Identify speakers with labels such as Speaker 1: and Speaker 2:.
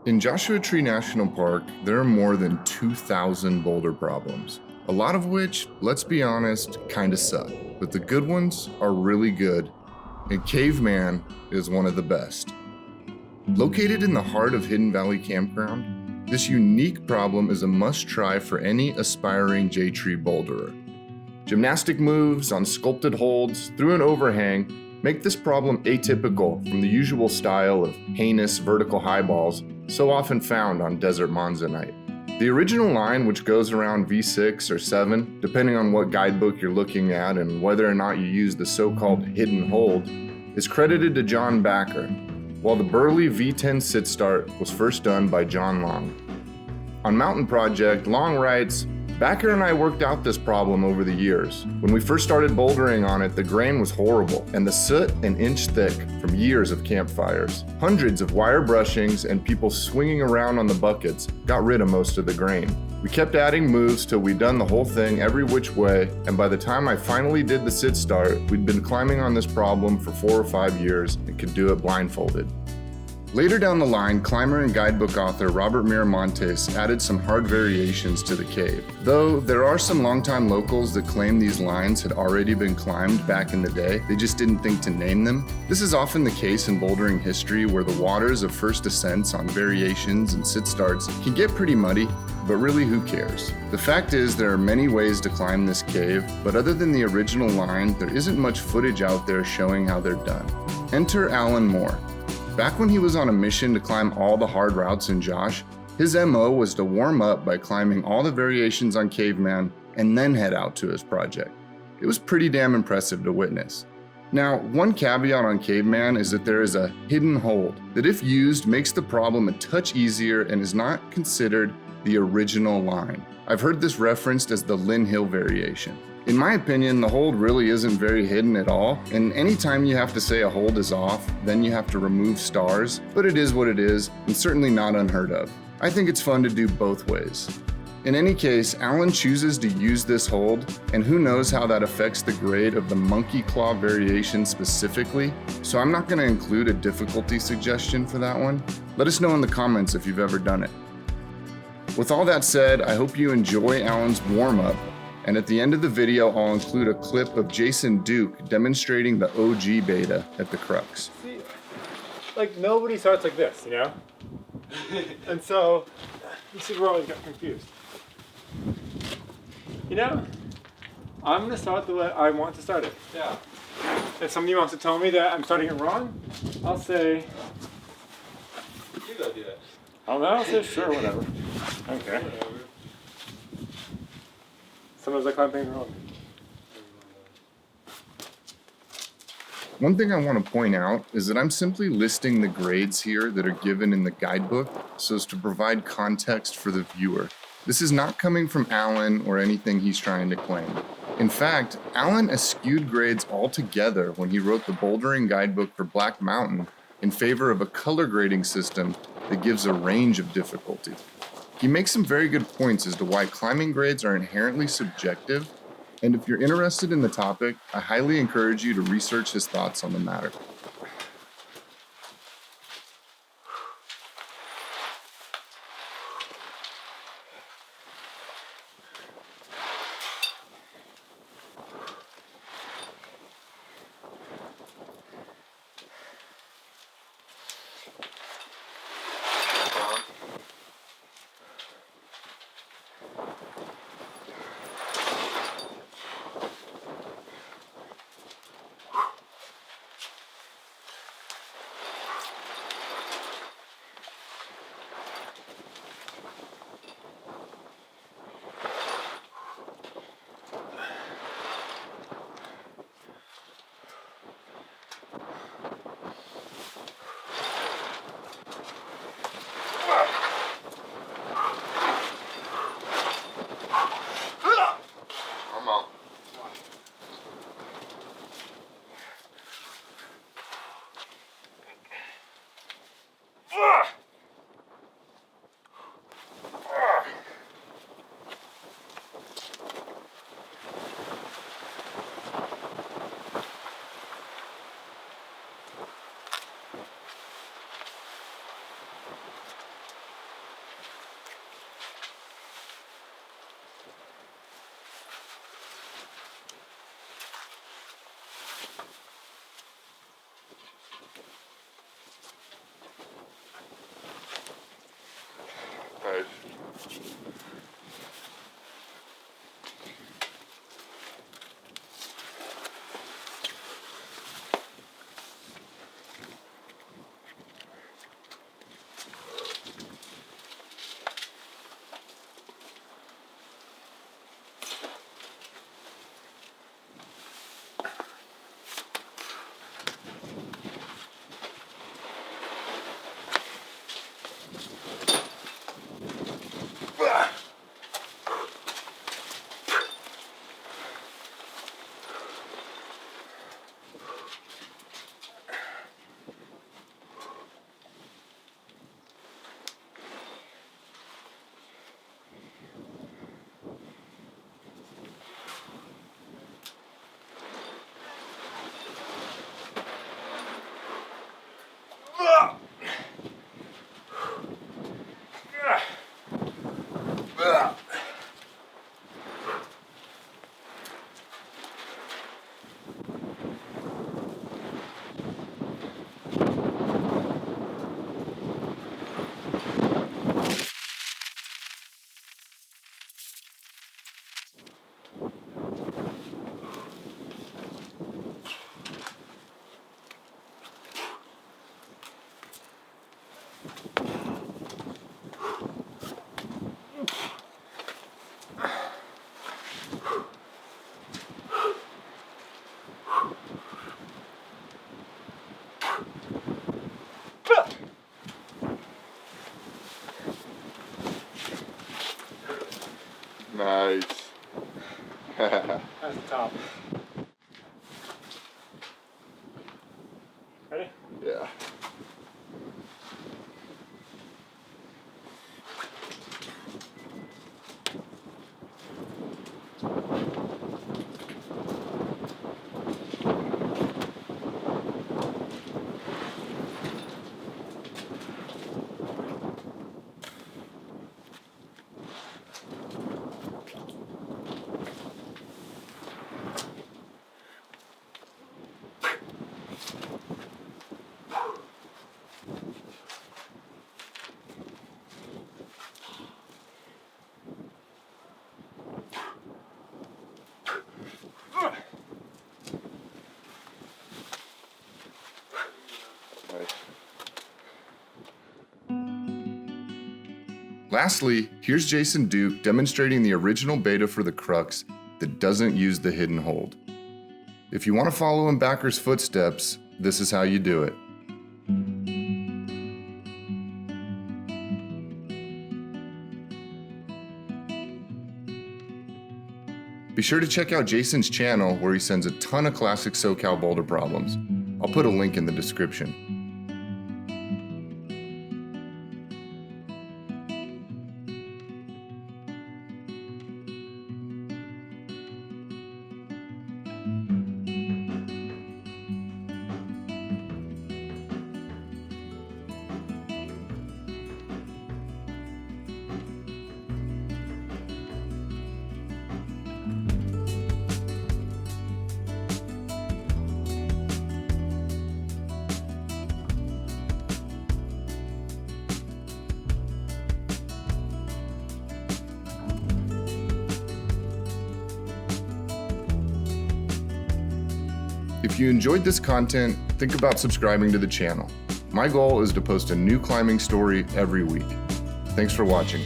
Speaker 1: In Joshua Tree National Park, there are more than 2,000 boulder problems, a lot of which, let's be honest, kinda suck. But the good ones are really good, and Caveman is one of the best. Located in the heart of Hidden Valley Campground, this unique problem is a must-try for any aspiring jtree boulderer. Gymnastic moves on sculpted holds through an overhang make this problem atypical from the usual style of heinous vertical highballs so often found on desert monzonite. The original line, which goes around V6 or 7, depending on what guidebook you're looking at and whether or not you use the so-called hidden hold, is credited to John Bachar, while the burly V10 sit start was first done by John Long. On Mountain Project, Long writes, Bachar and I worked out this problem over the years. When we first started bouldering on it, the grain was horrible, and the soot an inch thick from years of campfires. Hundreds of wire brushings and people swinging around on the buckets got rid of most of the grain. We kept adding moves till we'd done the whole thing every which way, and by the time I finally did the sit start, we'd been climbing on this problem for 4 or 5 years and could do it blindfolded. Later down the line, climber and guidebook author Robert Miramontes added some hard variations to the cave. Though there are some longtime locals that claim these lines had already been climbed back in the day, they just didn't think to name them. This is often the case in bouldering history where the waters of first ascents on variations and sit starts can get pretty muddy, but really who cares? The fact is there are many ways to climb this cave, but other than the original line, there isn't much footage out there showing how they're done. Enter Alan Moore. Back when he was on a mission to climb all the hard routes in Josh, his MO was to warm up by climbing all the variations on Caveman and then head out to his project. It was pretty damn impressive to witness. Now, one caveat on Caveman is that there is a hidden hold that if used makes the problem a touch easier and is not considered the original line. I've heard this referenced as the Lynn Hill variation. In my opinion, the hold really isn't very hidden at all, and anytime you have to say a hold is off, then you have to remove stars, but it is what it is, and certainly not unheard of. I think it's fun to do both ways. In any case, Alan chooses to use this hold, and who knows how that affects the grade of the Monkeyclaw variation specifically, so I'm not going to include a difficulty suggestion for that one. Let us know in the comments if you've ever done it. With all that said, I hope you enjoy Alan's warm-up, and at the end of the video, I'll include a clip of Jason Duke demonstrating the OG beta at the Crux.
Speaker 2: See, like nobody starts like this, you know? And so, this is where I always got confused. You know, I'm gonna start the way I want to start it.
Speaker 3: Yeah.
Speaker 2: If somebody wants to tell me that I'm starting it wrong, I'll say,
Speaker 3: You go do that.
Speaker 2: I don't know, I'll say sure, whatever. Okay.
Speaker 3: Whatever.
Speaker 2: Sometimes I climb things wrong.
Speaker 1: One thing I want to point out is that I'm simply listing the grades here that are given in the guidebook so as to provide context for the viewer. This is not coming from Alan or anything he's trying to claim. In fact, Alan eschewed grades altogether when he wrote the bouldering guidebook for Black Mountain in favor of a color grading system that gives a range of difficulty. He makes some very good points as to why climbing grades are inherently subjective, and if you're interested in the topic, I highly encourage you to research his thoughts on the matter. Nice.
Speaker 2: That's the top. Ready?
Speaker 1: Yeah. Lastly, here's Jason Duke demonstrating the original beta for the Crux that doesn't use the hidden hold. If you want to follow in Bachar's footsteps, this is how you do it. Be sure to check out Jason's channel where he sends a ton of classic SoCal boulder problems. I'll put a link in the description. If you enjoyed this content, think about subscribing to the channel. My goal is to post a new climbing story every week. Thanks for watching.